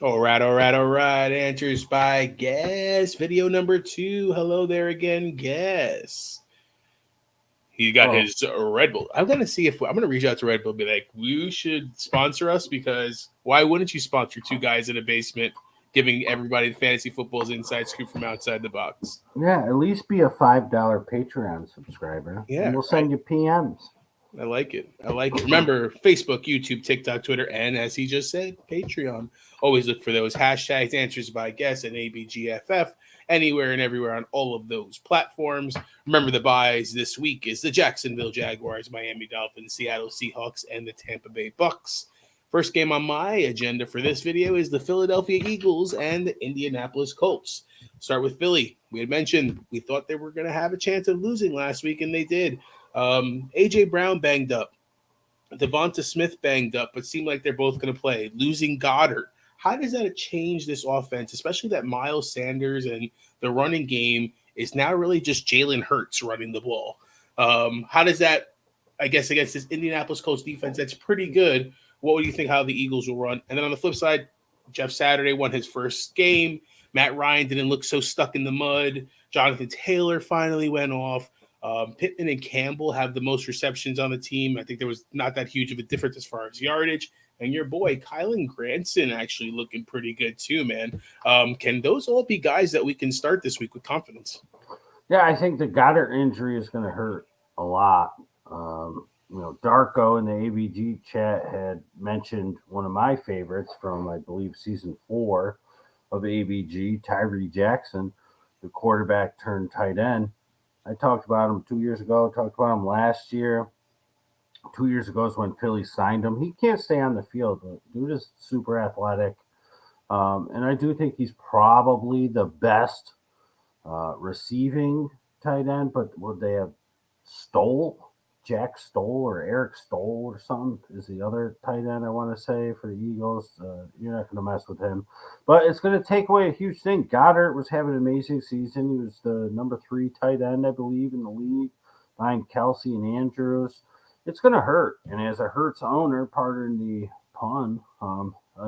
All right, all right, all right. Answers by Guess. Video number 2. Hello there again, Guess. He got Well, his Red Bull. I'm gonna see if I'm gonna reach out to Red Bull and be like, you should sponsor us because why wouldn't you sponsor two guys in a basement giving everybody the fantasy football's inside scoop from outside the box? yeah, at least be a $5 Patreon subscriber, and Yeah, we'll right. send you PMs. I like it. I like it. Remember, Facebook, YouTube, TikTok, Twitter, and as he just said, Patreon. Always look for those hashtags, answers by guess, and ABGFF, anywhere and everywhere on all of those platforms. Remember, the buys this week is the Jacksonville Jaguars, Miami Dolphins, Seattle Seahawks, and the Tampa Bay Bucks. First game on my agenda for this video is the Philadelphia Eagles and the Indianapolis Colts. Start with Philly. We had mentioned we thought they were going to have a chance of losing last week, and they did. AJ Brown banged up. Devonta Smith banged up, but seemed like they're both going to play. Losing Goddard. How does that change this offense, especially that Miles Sanders and the running game is now really just Jalen Hurts running the ball? How does that, I guess, against this Indianapolis Colts defense that's pretty good? What would you think how the Eagles will run? And then on the flip side, Jeff Saturday won his first game. Matt Ryan didn't look so stuck in the mud. Jonathan Taylor finally went off. Pittman and Campbell have the most receptions on the team. I think there was not that huge of a difference as far as yardage. And your boy, Kylan Granson, actually looking pretty good too, man. Can those all be guys that we can start this week with confidence? Yeah, I think the Goddard injury is going to hurt a lot. Darko in the ABG chat had mentioned one of my favorites from, I believe, season 4 of ABG, Tyree Jackson, the quarterback turned tight end. I talked about him 2 years ago, talked about him last year. 2 years ago is when Philly signed him. He can't stay on the field. But dude is super athletic. And I do think he's probably the best receiving tight end, but would they have Stoll, Jack Stoll, or Eric Stoll, or something? Is the other tight end I want to say for the Eagles? You're not going to mess with him, but it's going to take away a huge thing. Goddard was having an amazing season. He was the number 3 tight end, I believe, in the league, behind Kelsey and Andrews. It's going to hurt, and as a Hurts owner, pardon the pun,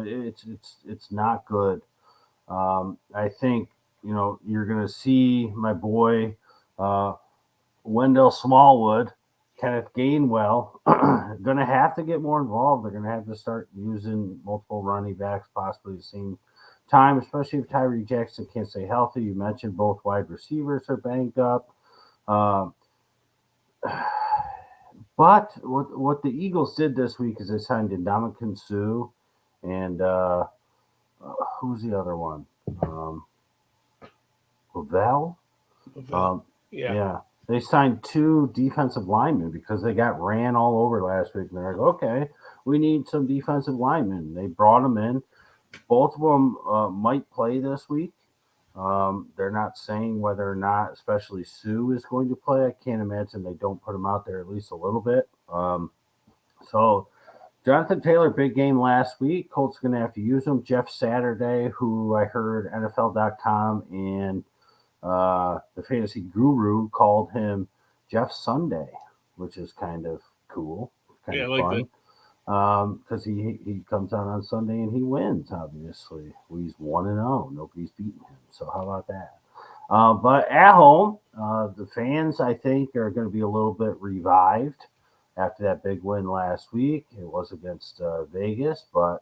it's not good. I think you're going to see my boy uh, Wendell Smallwood, Kenneth Gainwell, going to have to get more involved. They're going to have to start using multiple running backs, possibly the same time, especially if Tyree Jackson can't stay healthy. You mentioned both wide receivers are banged up. Uh, but what the Eagles did this week is they signed Ndamukong Suh and who's the other one? Lavelle. Lavelle. Um, Yeah. yeah, they signed 2 defensive linemen because they got ran all over last week. And they're like, okay, we need some defensive linemen. They brought them in. Both of them might play this week. They're not saying whether or not, especially Sue is going to play. I can't imagine they don't put him out there at least a little bit. So Jonathan Taylor, big game last week. Colts going to have to use him. Jeff Saturday, who I heard NFL.com and the fantasy guru called him Jeff Sunday, which is kind of cool, kind Yeah, I of like that. fun. Because he comes out on Sunday and he wins. Obviously, he's 1-0. Nobody's beaten him. So how about that? But at home, the fans I think are going to be a little bit revived after that big win last week. It was against Vegas, but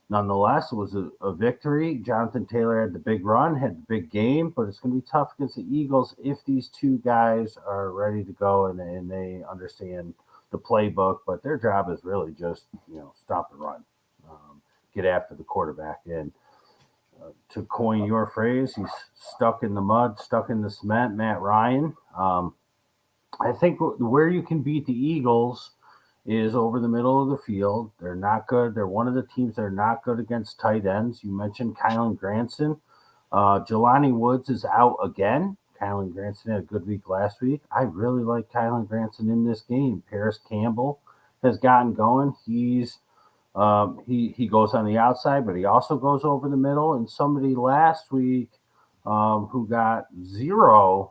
nonetheless, it was a victory. Jonathan Taylor had the big run, had the big game, but it's going to be tough against the Eagles if these two guys are ready to go and they understand the playbook. But their job is really just stop the run, get after the quarterback. And to coin your phrase, he's stuck in the mud, stuck in the cement. Matt Ryan. I think where you can beat the Eagles is over the middle of the field. They're not good. They're one of the teams that are not good against tight ends. You mentioned Kylan Granson. Jelani Woods is out again. Kylan Granson had a good week last week. I really like Kylan Granson in this game. Paris Campbell has gotten going. He goes on the outside, but he also goes over the middle. And somebody last week who got 0.0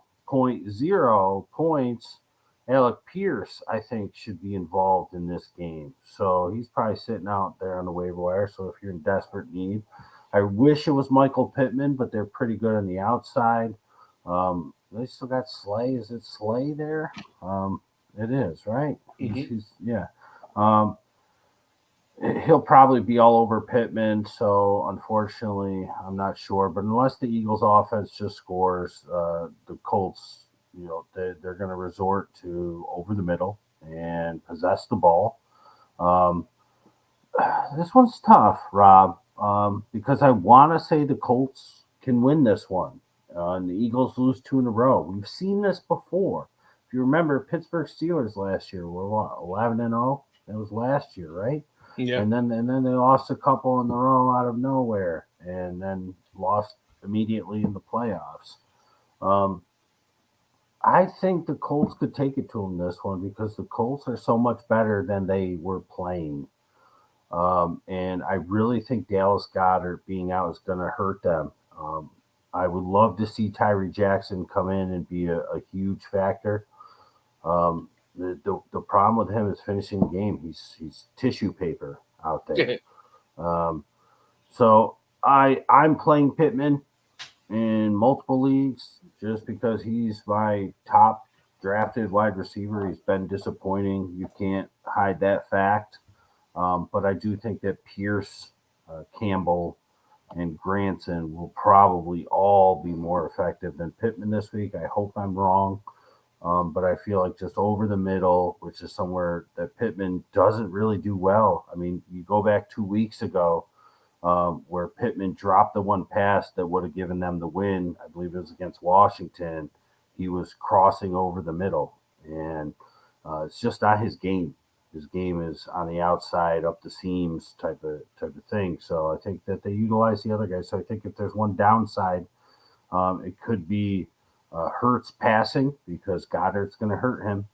points, Alec Pierce, I think, should be involved in this game. So he's probably sitting out there on the waiver wire. So if you're in desperate need, I wish it was Michael Pittman, but they're pretty good on the outside. They still got Slay. Is it Slay there? It is, right? Yeah. He'll probably be all over Pittman. So unfortunately, I'm not sure. But unless the Eagles' offense just scores, the Colts, they're going to resort to over the middle and possess the ball. This one's tough, Rob, because I want to say the Colts can win this one. And the Eagles lose 2 in a row. We've seen this before. If you remember, Pittsburgh Steelers last year were what, 11-0? That was last year, right? Yeah. And then they lost a couple in a row out of nowhere, and then lost immediately in the playoffs. I think the Colts could take it to them this one because the Colts are so much better than they were playing. And I really think Dallas Goedert being out is going to hurt them. I would love to see Tyree Jackson come in and be a huge factor. The problem with him is finishing the game. He's tissue paper out there. So I'm playing Pittman in multiple leagues just because he's my top drafted wide receiver. He's been disappointing. You can't hide that fact. But I do think that Pierce, Campbell, and Granson will probably all be more effective than Pittman this week. I hope I'm wrong. But I feel like just over the middle, which is somewhere that Pittman doesn't really do well. I mean, you go back 2 weeks ago where Pittman dropped the one pass that would have given them the win. I believe it was against Washington. He was crossing over the middle, and it's just not his game. His game is on the outside, up the seams type of thing. So I think that they utilize the other guys. So I think if there's one downside, it could be Hurts passing because Goddard's going to hurt him,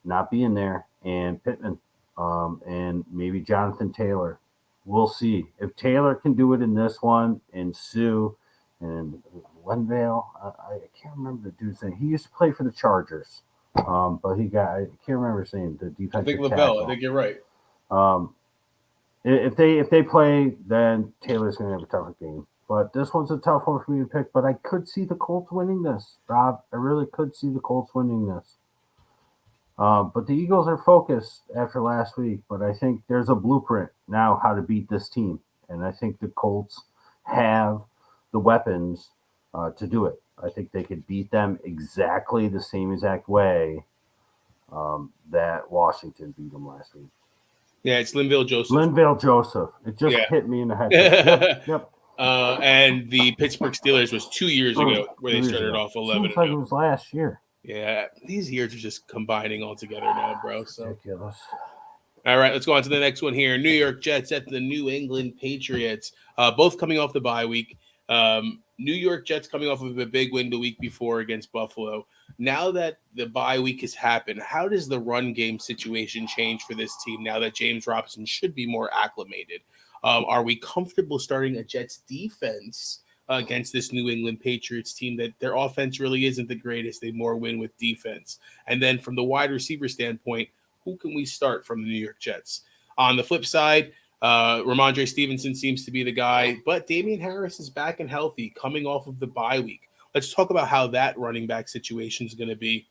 not being there, and Pittman, and maybe Jonathan Taylor. We'll see. If Taylor can do it in this one, and Sue, and Linvale, I can't remember the dude's name. He used to play for the Chargers. But I can't remember saying the defensive I think tackle. Lavelle. I think you're right. If they play, then Taylor's going to have a tougher game. But this one's a tough one for me to pick. But I could see the Colts winning this, Rob. I really could see the Colts winning this. But the Eagles are focused after last week. But I think there's a blueprint now how to beat this team. And I think the Colts have the weapons to do it. I think they could beat them exactly the same exact way that Washington beat them last week. Yeah, it's Linvale Joseph. It just hit me in the head. Yep. And the Pittsburgh Steelers was 2 years ago where they started off 11. Seems like it was last year. Yeah, these years are just combining all together now, bro. So ridiculous. All right, let's go on to the next one here. New York Jets at the New England Patriots, both coming off the bye week. New York Jets coming off of a big win the week before against Buffalo. Now that the bye week has happened, how does the run game situation change for this team now that James Robinson should be more acclimated? Are we comfortable starting a Jets defense against this New England Patriots team that their offense really isn't the greatest? They more win with defense. And then from the wide receiver standpoint, who can we start from the New York Jets? On the flip side, Ramondre Stevenson seems to be the guy, but Damian Harris is back and healthy coming off of the bye week. Let's talk about how that running back situation is going to be.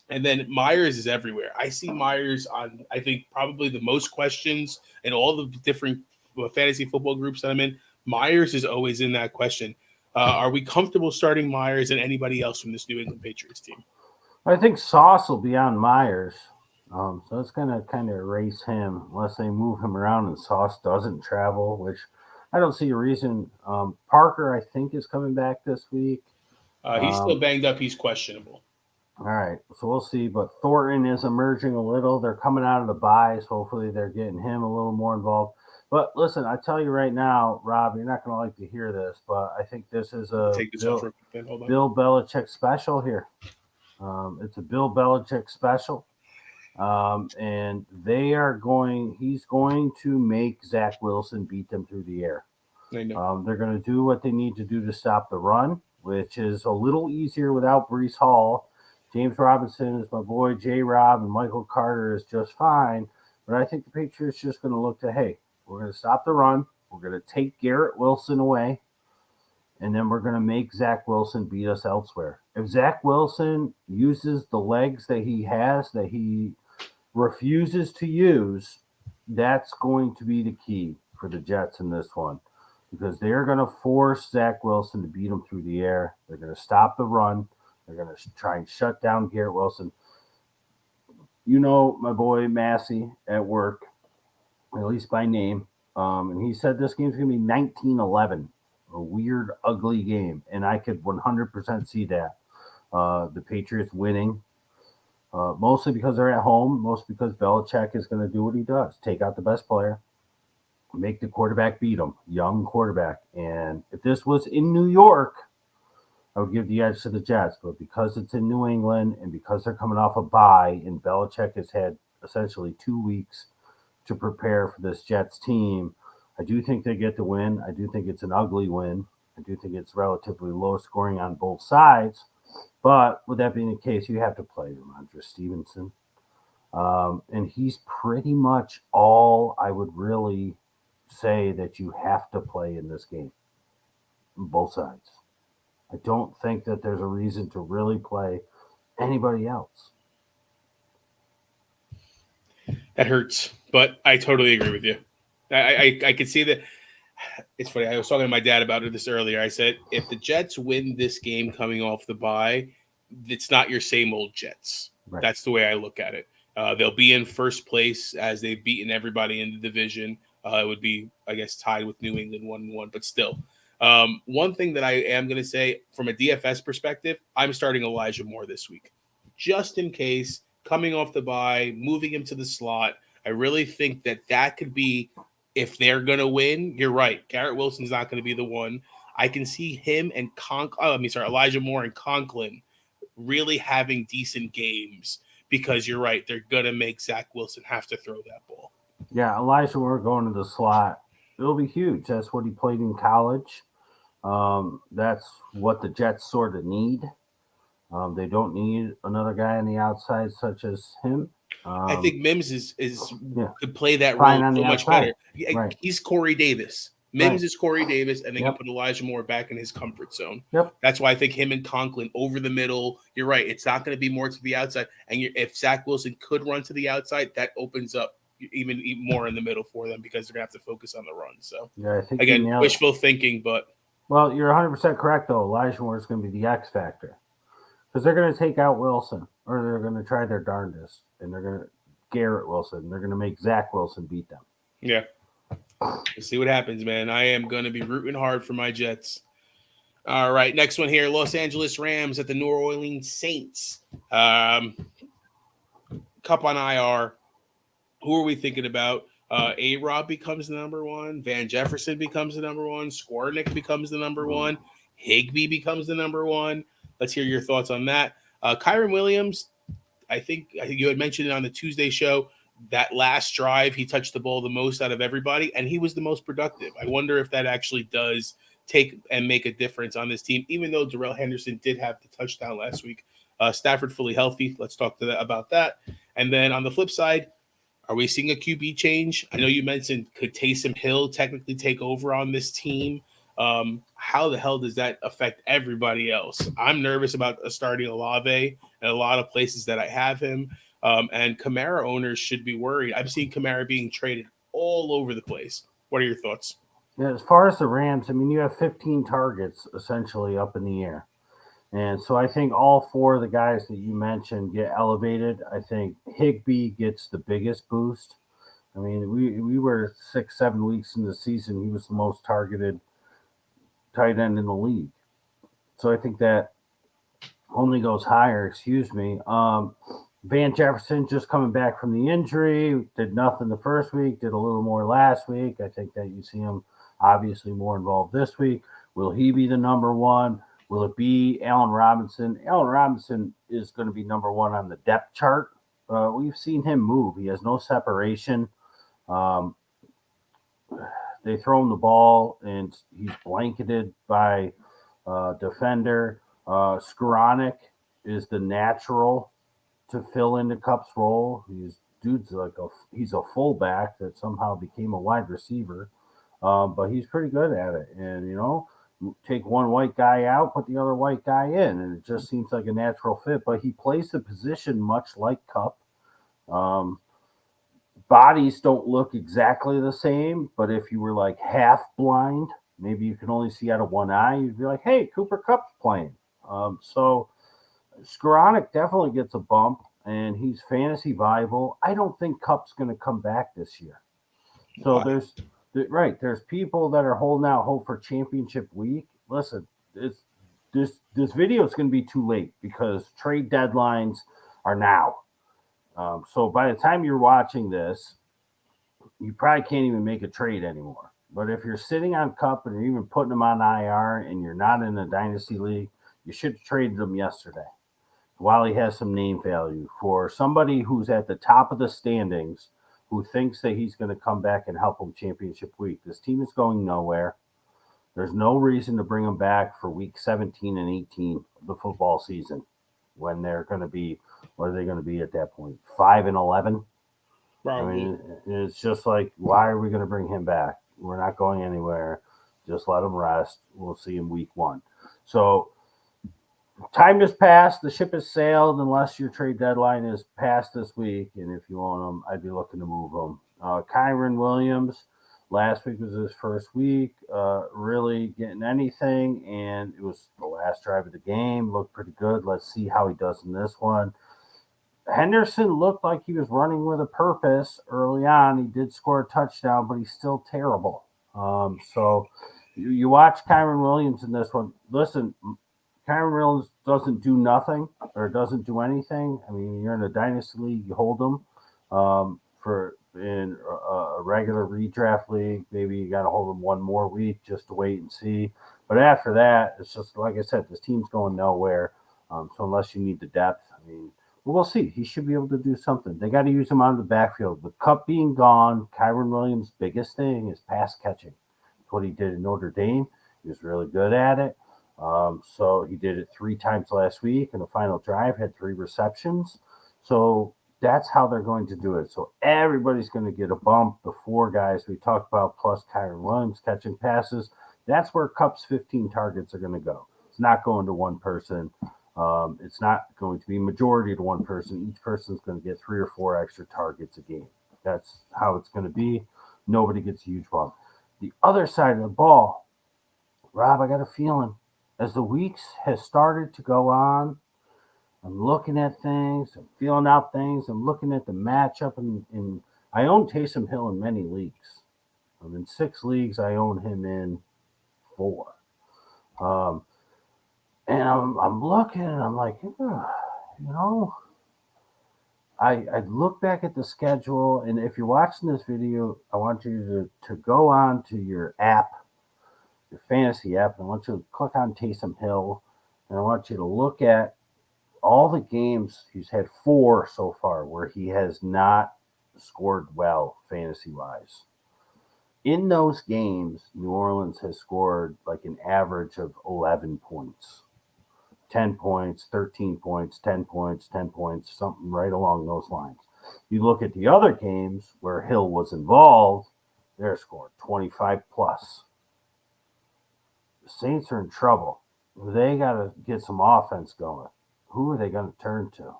And then Myers is everywhere. I see Myers on, I think, probably the most questions in all the different fantasy football groups that I'm in. Myers is always in that question. Are we comfortable starting Myers and anybody else from this New England Patriots team? I think Sauce will be on Myers. So it's going to kind of erase him unless they move him around and Sauce doesn't travel, which I don't see a reason. Parker, I think, is coming back this week. He's still banged up. He's questionable. All right, so we'll see. But Thornton is emerging a little. They're coming out of the buys. Hopefully they're getting him a little more involved. But listen, I tell you right now, Rob, you're not going to like to hear this, but I think this is a Bill Belichick special here. It's a Bill Belichick special. And he's going to make Zach Wilson beat them through the air. They're going to do what they need to do to stop the run, which is a little easier without Breece Hall. James Robinson is my boy, J-Rob, and Michael Carter is just fine. But I think the Patriots just going to look to, hey, we're going to stop the run. We're going to take Garrett Wilson away, and then we're going to make Zach Wilson beat us elsewhere. If Zach Wilson uses the legs that he has, that he refuses to use, that's going to be the key for the Jets in this one, because they're going to force Zach Wilson to beat him through the air. They're going to stop the run. They're going to try and shut down Garrett Wilson. You know my boy Massey at work, at least by name, and he said this game's going to be 19-11, a weird, ugly game, and I could 100% see that. The Patriots winning, mostly because they're at home, mostly because Belichick is going to do what he does, take out the best player, make the quarterback beat him, young quarterback. And if this was in New York, I would give the edge to the Jets, but because it's in New England and because they're coming off a bye and Belichick has had essentially 2 weeks to prepare for this Jets team, I do think they get the win. I do think it's an ugly win. I do think it's relatively low scoring on both sides. But with that being the case, you have to play Ramondre Stevenson. And he's pretty much all I would really say that you have to play in this game, both sides. I don't think that there's a reason to really play anybody else. That hurts, but I totally agree with you. I could see that. It's funny. I was talking to my dad about this earlier. I said, if the Jets win this game coming off the bye, it's not your same old Jets. Right. That's the way I look at it. They'll be in first place as they've beaten everybody in the division. It would be, I guess, tied with New England 1-1, but still. One thing that I am going to say from a DFS perspective, I'm starting Elijah Moore this week, just in case, coming off the bye, moving him to the slot. I really think that could be, if they're going to win, you're right. Garrett Wilson's not going to be the one. I can see him and Elijah Moore and Conklin really having decent games, because you're right. They're going to make Zach Wilson have to throw that ball. Yeah, Elijah Moore going to the slot, it'll be huge. That's what he played in college. That's what the Jets sort of need. They don't need another guy on the outside such as him. I think Mims could play that role so much better. Right. He's Corey Davis. Mims is Corey Davis, and then you put Elijah Moore back in his comfort zone. Yep. That's why I think him and Conklin over the middle. You're right. It's not going to be more to the outside. And if Zach Wilson could run to the outside, that opens up even more in the middle for them, because they're going to have to focus on the run. So, yeah, I think again, wishful thinking, but. Well, you're 100% correct, though. Elijah Moore is going to be the X factor, because they're going to take out Wilson, or they're going to try their darndest, and they're going to Garrett Wilson. They're going to make Zach Wilson beat them. Yeah. We'll see what happens, man. I am going to be rooting hard for my Jets. All right, next one here. Los Angeles Rams at the New Orleans Saints. Kupp on IR. Who are we thinking about? A-Rob becomes the number one. Van Jefferson becomes the number one. Skornick becomes the number one. Higbee becomes the number one. Let's hear your thoughts on that. Kyren Williams, I think you had mentioned it on the Tuesday show. That last drive, he touched the ball the most out of everybody, and he was the most productive. I wonder if that actually does take and make a difference on this team, even though Darrell Henderson did have the touchdown last week. Stafford fully healthy. Let's talk about that. And then on the flip side, are we seeing a QB change? I know you mentioned, could Taysom Hill technically take over on this team? How the hell does that affect everybody else? I'm nervous about starting Olave in a lot of places that I have him. And Kamara owners should be worried. I've seen Kamara being traded all over the place. What are your thoughts? Yeah, as far as the Rams, I mean, you have 15 targets essentially up in the air. And so I think all four of the guys that you mentioned get elevated. I think Higbee gets the biggest boost. I mean, we were 6-7 weeks in the season. He was the most targeted tight end in the league. So I think that only goes higher, Van Jefferson just coming back from the injury, did nothing the first week, did a little more last week. I think that you see him obviously more involved this week. Will he be the number one? Will it be Allen Robinson? Allen Robinson is going to be number one on the depth chart. We've seen him move. He has no separation. They throw him the ball, and he's blanketed by defender. Skoranek is the natural to fill into Kupp's role. He's a fullback that somehow became a wide receiver. but he's pretty good at it. And, take one white guy out, put the other white guy in, and it just seems like a natural fit. But he plays the position much like Kupp. Bodies don't look exactly the same, but if you were like half blind, maybe you can only see out of one eye, you'd be like, hey, Cooper Kupp's playing. So Skoranek definitely gets a bump, and he's fantasy viable. I don't think Kupp's going to come back this year. So there's people that are holding out hope for championship week. Listen, this video is going to be too late because trade deadlines are now. So by the time you're watching this, you probably can't even make a trade anymore. But if you're sitting on Kupp and you're even putting him on IR and you're not in a dynasty league, you should have traded him yesterday while he has some name value for somebody who's at the top of the standings who thinks that he's going to come back and help them championship week. This team is going nowhere. There's no reason to bring them back for week 17 and 18 of the football season when they're going to be, what are they going to be at that point? 5 and 11? Probably. I mean, it's just like, why are we going to bring him back? We're not going anywhere. Just let him rest. We'll see him week 1. So time has passed. The ship has sailed unless your trade deadline is passed this week. And if you own them, I'd be looking to move them. Kyron Williams, last week was his first week, really getting anything. And it was the last drive of the game. Looked pretty good. Let's see how he does in this one. Henderson looked like he was running with a purpose early on. He did score a touchdown, but he's still terrible. So you watch Kyron Williams in this one. Listen, Kyron Williams doesn't do nothing or doesn't do anything. I mean, you're in a dynasty league, you hold him. For in a regular redraft league, maybe you got to hold him one more week just to wait and see. But after that, it's just like I said, this team's going nowhere. So unless you need the depth, I mean, we'll see. He should be able to do something. They got to use him out of the backfield. With Kupp being gone, Kyron Williams' biggest thing is pass catching. That's what he did in Notre Dame. He was really good at it. So he did it 3 times last week in the final drive, had 3 receptions. So that's how they're going to do it. So everybody's going to get a bump. The 4 guys we talked about, plus Kyron Williams catching passes, that's where Kupp's 15 targets are going to go. It's not going to one person. It's not going to be majority to one person. Each person's going to get 3 or 4 extra targets a game. That's how it's going to be. Nobody gets a huge bump. The other side of the ball, Rob, I got a feeling as the weeks has started to go on, I'm looking at things, I'm feeling out things, I'm looking at the matchup, and I own Taysom Hill in many leagues. I'm in 6 leagues. I own him in 4. And I'm looking and I'm like, I look back at the schedule, and if you're watching this video, I want you to go on to your app, your fantasy app, and I want you to click on Taysom Hill, and I want you to look at all the games. He's had 4 so far where he has not scored well fantasy-wise. In those games, New Orleans has scored like an average of 11 points. 10 points, 13 points, 10 points, 10 points, something right along those lines. You look at the other games where Hill was involved, they're scoring 25 plus. The Saints are in trouble. They got to get some offense going. Who are they going to turn to?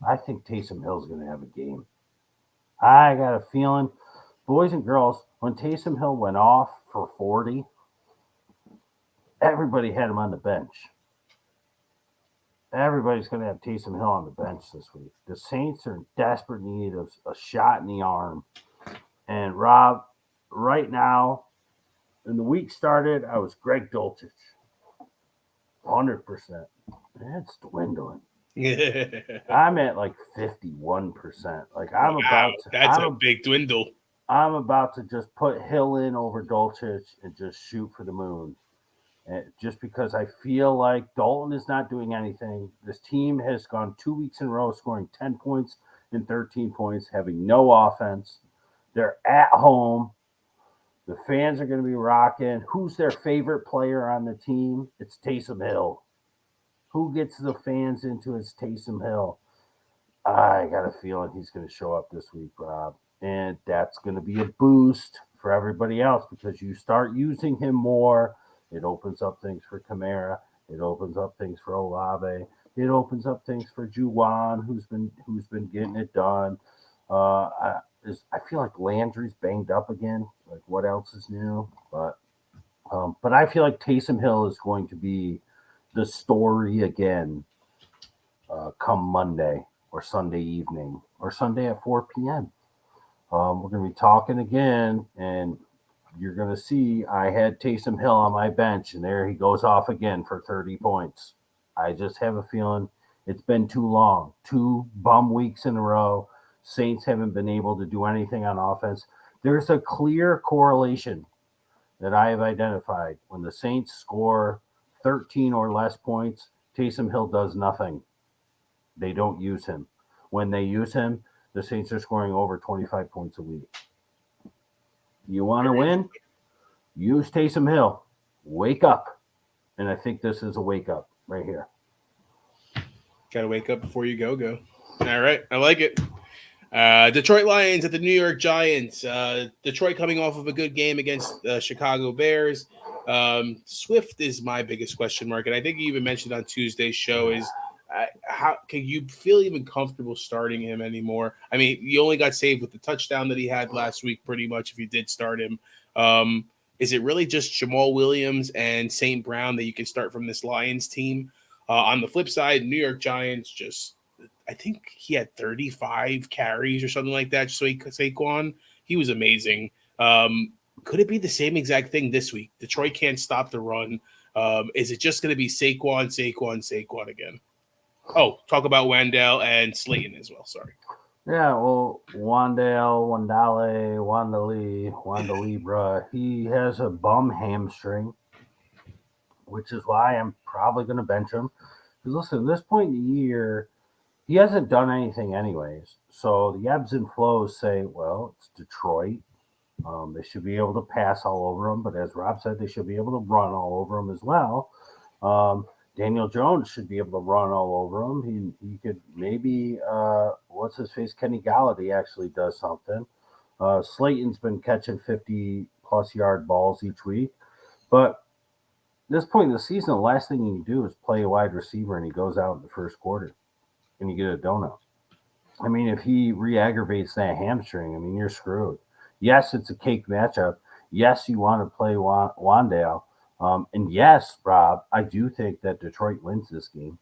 I think Taysom Hill's going to have a game. I got a feeling, boys and girls, when Taysom Hill went off for 40, everybody had him on the bench. Everybody's going to have Taysom Hill on the bench this week. The Saints are in desperate need of a shot in the arm. And Rob, right now, when the week started, I was Greg Dulcich. 100%. It's dwindling. I'm at like 51%. Like I'm about to. That's a big dwindle. I'm about to just put Hill in over Dulcich and just shoot for the moon. Just because I feel like Dalton is not doing anything. This team has gone 2 weeks in a row scoring 10 points and 13 points, having no offense. They're at home. The fans are going to be rocking. Who's their favorite player on the team? It's Taysom Hill. Who gets the fans into it's Taysom Hill? I got a feeling he's going to show up this week, Rob. And that's going to be a boost for everybody else because you start using him more. It opens up things for Kamara. It opens up things for Olave. It opens up things for Juwan, who's been getting it done. I feel like Landry's banged up again. Like, what else is new? But I feel like Taysom Hill is going to be the story again come Monday or Sunday evening or Sunday at 4 p.m. We're going to be talking again, and you're going to see I had Taysom Hill on my bench, and there he goes off again for 30 points. I just have a feeling it's been too long. 2 bum weeks in a row. Saints haven't been able to do anything on offense. There's a clear correlation that I have identified. When the Saints score 13 or less points, Taysom Hill does nothing. They don't use him. When they use him, the Saints are scoring over 25 points a week. You want to win? Use Taysom Hill. Wake up. And I think this is a wake up right here. Got to wake up before you go. All right. I like it. Detroit Lions at the New York Giants. Detroit coming off of a good game against Chicago Bears. Swift is my biggest question mark. And I think you even mentioned on Tuesday's show is how can you feel even comfortable starting him anymore? I mean, you only got saved with the touchdown that he had last week, pretty much, if you did start him. Is it really just Jamal Williams and St. Brown that you can start from this Lions team? On the flip side, New York Giants I think he had 35 carries or something like that. So Saquon, he was amazing. Could it be the same exact thing this week? Detroit can't stop the run. Is it just going to be Saquon again? Oh, talk about Wandale and Slayton as well. Sorry. Yeah, well, Wandale, Libra, he has a bum hamstring, which is why I'm probably going to bench him. Because listen, at this point in the year, he hasn't done anything anyways. So the ebbs and flows say, well, it's Detroit. They should be able to pass all over him. But as Rob said, they should be able to run all over him as well. Daniel Jones should be able to run all over him. He could maybe, what's his face? Kenny Galladay actually does something. Slayton's been catching 50-plus yard balls each week. But at this point in the season, the last thing you can do is play a wide receiver and he goes out in the first quarter and you get a donut. I mean, if he re-aggravates that hamstring, I mean, you're screwed. Yes, it's a cake matchup. Yes, you want to play Wandale. And yes, Rob, I do think that Detroit wins this game.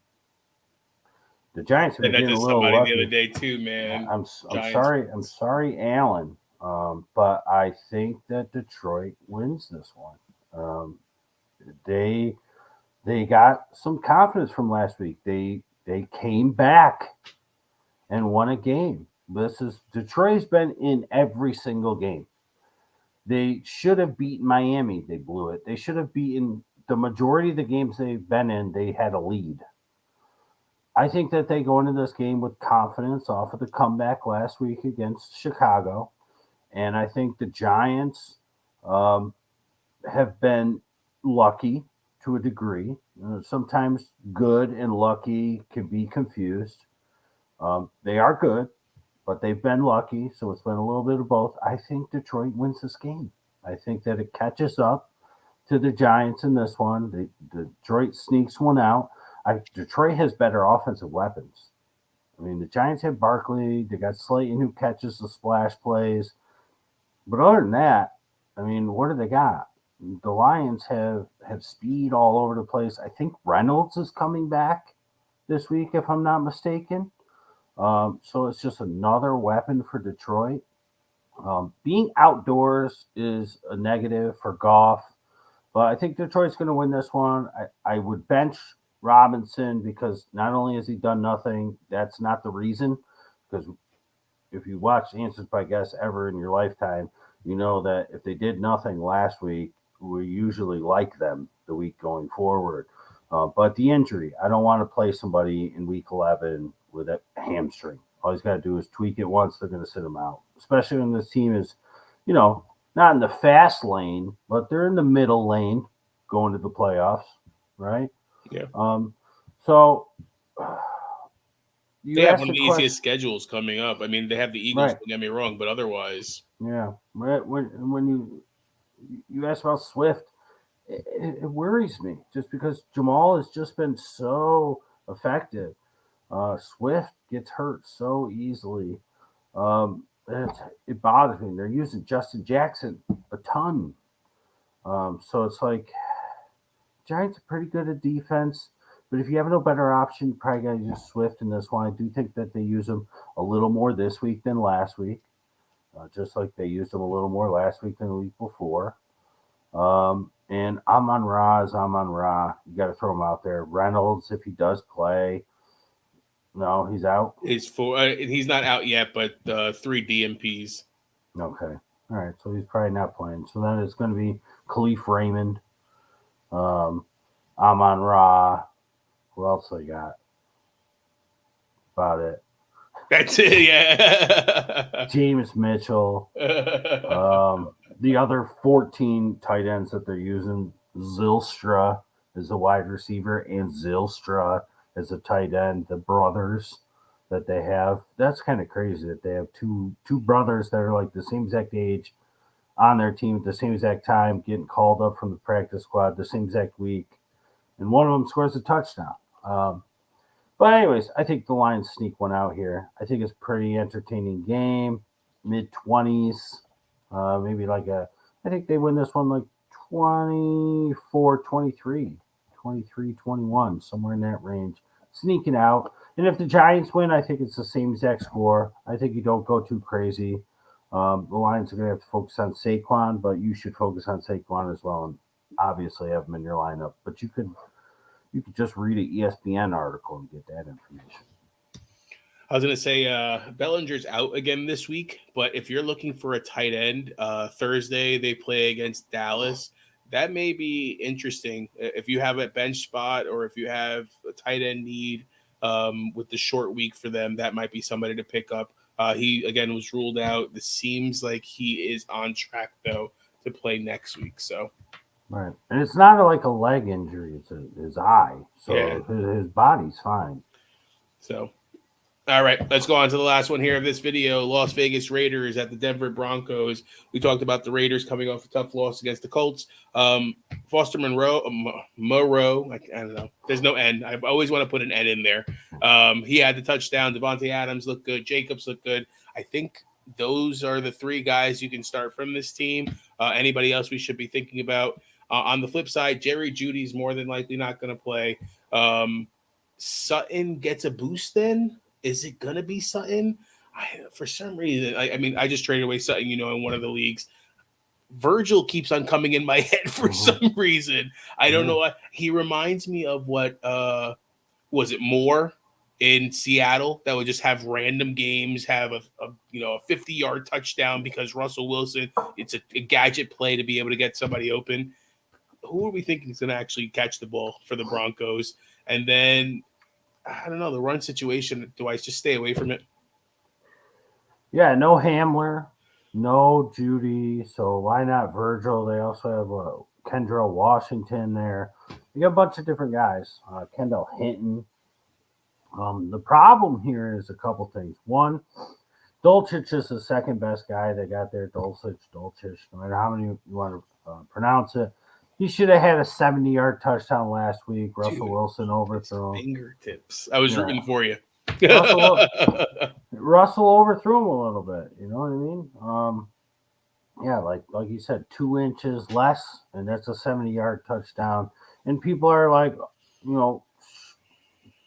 The Giants have been getting a little lucky. The other day too, man. I'm sorry, Alan. But I think that Detroit wins this one. They got some confidence from last week. They came back and won a game. Detroit's been in every single game. They should have beaten Miami. They blew it. They should have beaten the majority of the games they've been in. They had a lead. I think that they go into this game with confidence off of the comeback last week against Chicago. And I think the Giants have been lucky to a degree. Sometimes good and lucky can be confused. They are good, but they've been lucky, so it's been a little bit of both. I think Detroit wins this game. I think that it catches up to the Giants in this one. Detroit sneaks one out. Detroit has better offensive weapons. I mean, the Giants have Barkley. They got Slayton who catches the splash plays. But other than that, I mean, what do they got? The Lions have speed all over the place. I think Reynolds is coming back this week, if I'm not mistaken. So it's just another weapon for Detroit. Being outdoors is a negative for Goff, but I think Detroit's going to win this one. I would bench Robinson because not only has he done nothing, that's not the reason. Because if you watch Answers by Guess ever in your lifetime, you know that if they did nothing last week, we usually like them the week going forward. But the injury, I don't want to play somebody in week 11 with a hamstring. All he's got to do is tweak it once, they're going to sit him out. Especially when this team is, not in the fast lane, but they're in the middle lane going to the playoffs, right? Yeah. So they have one of the easiest schedules coming up. I mean, they have the Eagles, right. Don't get me wrong, but otherwise. Yeah. When you ask about Swift, it worries me just because Jamal has just been so effective. Swift gets hurt so easily. It bothers me. They're using Justin Jackson a ton. So it's like Giants are pretty good at defense, but if you have no better option, you probably got to use Swift in this one. I do think that they use him a little more this week than last week, just like they used him a little more last week than the week before. And Amon Ra is Amon Ra. You got to throw him out there. Reynolds, if he does play, no, he's out. He's not out yet, but 3 DMPs. Okay. All right. So he's probably not playing. So then it's going to be Khalif Raymond, Amon Ra. Who else they got? About it. That's it, yeah. James Mitchell. The other 14 tight ends that they're using, Zylstra is a wide receiver and Zylstra is a tight end. The brothers that they have, that's kind of crazy that they have two brothers that are like the same exact age on their team at the same exact time, getting called up from the practice squad the same exact week, and one of them scores a touchdown. But anyways, I think the Lions sneak one out here. I think it's a pretty entertaining game, mid-20s, maybe I think they win this one like 24-23, 23-21, somewhere in that range, sneaking out. And if the Giants win, I think it's the same exact score. I think you don't go too crazy. The Lions are going to have to focus on Saquon, but you should focus on Saquon as well, and obviously have him in your lineup. But you could just read an ESPN article and get that information. I was going to say Bellinger's out again this week, but if you're looking for a tight end, Thursday they play against Dallas. That may be interesting if you have a bench spot or if you have a tight end need with the short week for them. That might be somebody to pick up. He, again, was ruled out. It seems like he is on track, though, to play next week. So. Right. And it's not like a leg injury. It's his eye. So yeah. his body's fine. So, all right, let's go on to the last one here of this video. Las Vegas Raiders at the Denver Broncos. We talked about the Raiders coming off a tough loss against the Colts. Foster Moreau, I don't know. There's no N. I always want to put an N in there. He had the touchdown. Devontae Adams looked good. Jacobs looked good. I think those are the 3 guys you can start from this team. Anybody else we should be thinking about? On the flip side, Jerry Jeudy's more than likely not going to play. Sutton gets a boost then. Is it going to be Sutton? For some reason, I just traded away Sutton, in one of the leagues. Virgil keeps on coming in my head for some reason. I don't know. He reminds me of what, was it Moore in Seattle that would just have random games, have a 50-yard touchdown because Russell Wilson, it's a gadget play to be able to get somebody open. Who are we thinking is going to actually catch the ball for the Broncos? And then, I don't know, the run situation, do I just stay away from it? Yeah, no Hamler, no Jeudy, so why not Virgil? They also have Kendall Washington there. You got a bunch of different guys. Kendall Hinton. The problem here is a couple things. One, Dulcich is the second best guy they got there. Dulcich, no matter how many you want to pronounce it. He should have had a 70-yard touchdown last week. Russell Wilson overthrew him. Fingertips. I was rooting for you. Russell overthrew him a little bit. You know what I mean? Yeah, like you said, 2 inches less, and that's a 70-yard touchdown. And people are like,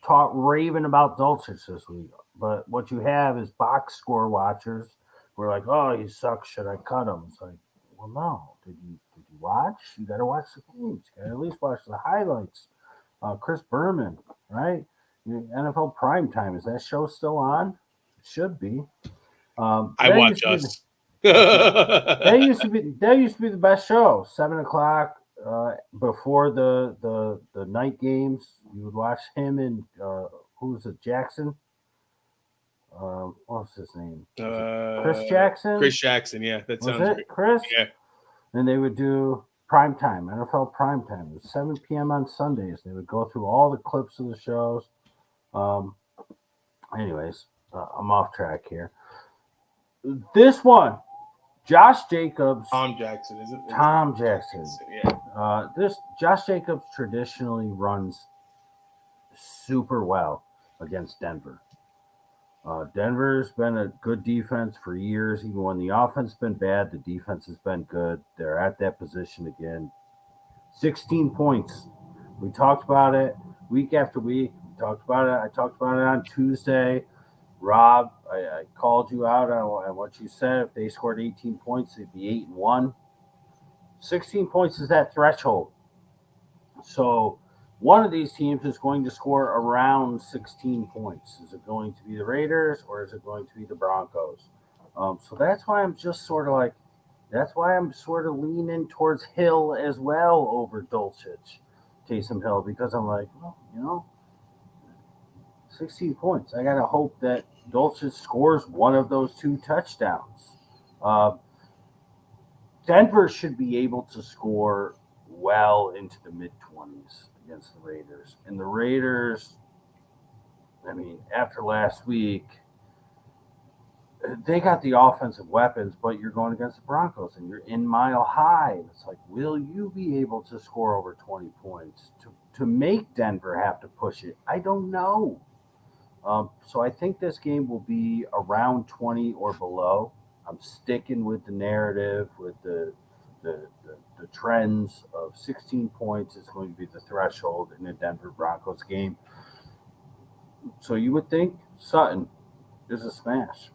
raving about Dulcich this week. But what you have is box score watchers who are like, oh, he sucks. Should I cut him? It's like, well, no. Did you watch? You got to watch the games. You got to at least watch the highlights. Chris Berman, right? NFL Primetime. Is that show still on? It should be. I watch us. That used to be the best show. 7:00 before the night games. You would watch him and who was it? Jackson. What's his name? Chris Jackson. Chris Jackson. Yeah, that sounds great. Chris. Yeah. And they would do primetime, NFL primetime. It was 7 p.m. on Sundays. They would go through all the clips of the shows. Anyways, I'm off track here. This one, Josh Jacobs. Tom Jackson, is it? Tom Jackson. Yeah. This Josh Jacobs traditionally runs super well against Denver. Denver's been a good defense for years. Even when the offense has been bad, the defense has been good. They're at that position again. 16 points. We talked about it week after week. We talked about it. I talked about it on Tuesday. Rob, I called you out on what you said. If they scored 18 points, they'd be 8-1. 16 points is that threshold. So one of these teams is going to score around 16 points. Is it going to be the Raiders or is it going to be the Broncos? So that's why I'm just sort of like, that's why I'm sort of leaning towards Hill as well over Dulcich, Taysom Hill, because I'm like, well, 16 points. I got to hope that Dulcich scores one of those 2 touchdowns. Denver should be able to score well into the mid-20s against the Raiders. And the Raiders, I mean, after last week, they got the offensive weapons, but you're going against the Broncos and you're in Mile High. It's like, will you be able to score over 20 points to make Denver have to push it? I don't know. So I think this game will be around 20 or below. I'm sticking with the narrative, with the trends of 16 points is going to be the threshold in the Denver Broncos game. So you would think Sutton is a smash.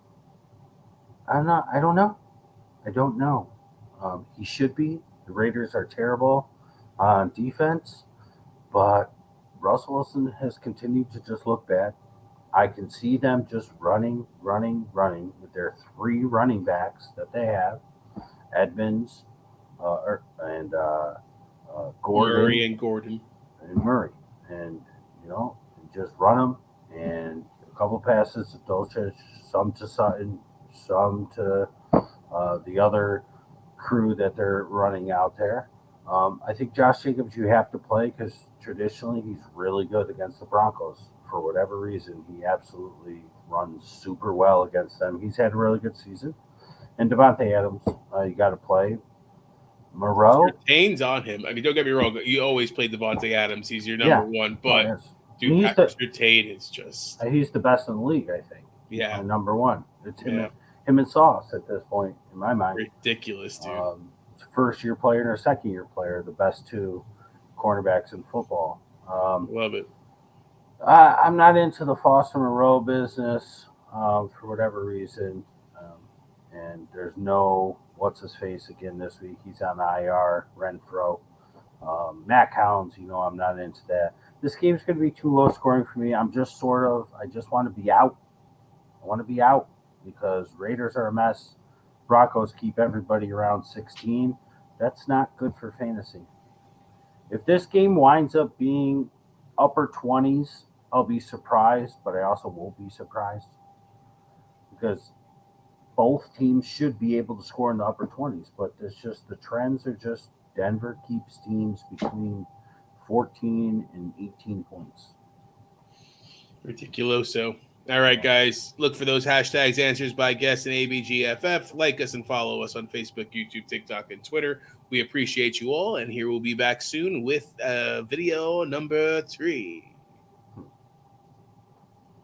I don't know. He should be. The Raiders are terrible on defense, but Russell Wilson has continued to just look bad. I can see them just running with their 3 running backs that they have, Edmonds and Gordon. Murray and Gordon. And Murray. And, just run them and a couple passes to Dulcich, some to Sutton, some to the other crew that they're running out there. I think Josh Jacobs you have to play because traditionally he's really good against the Broncos. For whatever reason, he absolutely runs super well against them. He's had a really good season. And Devontae Adams, you got to play. Moreau. Surtain's on him. I mean, don't get me wrong. You always play Devontae Adams. He's your number one. But, dude, Surtain is just... He's the best in the league, I think. Yeah. He's number one. It's him and Sauce at this point, in my mind. Ridiculous, dude. First-year player and a second-year player, the best 2 cornerbacks in football. Love it. I'm not into the Foster Moreau business for whatever reason. And there's no what's-his-face again this week. He's on IR, Renfro. Matt Collins, I'm not into that. This game's going to be too low scoring for me. I just want to be out. I want to be out because Raiders are a mess. Broncos keep everybody around 16. That's not good for fantasy. If this game winds up being upper 20s, I'll be surprised, but I also won't be surprised because both teams should be able to score in the upper 20s, but there's just the trends are just Denver keeps teams between 14 and 18 points. Ridiculoso. All right, guys. Look for those hashtags, answers by guests and ABGFF. Like us and follow us on Facebook, YouTube, TikTok, and Twitter. We appreciate you all, and here we'll be back soon with video number 3.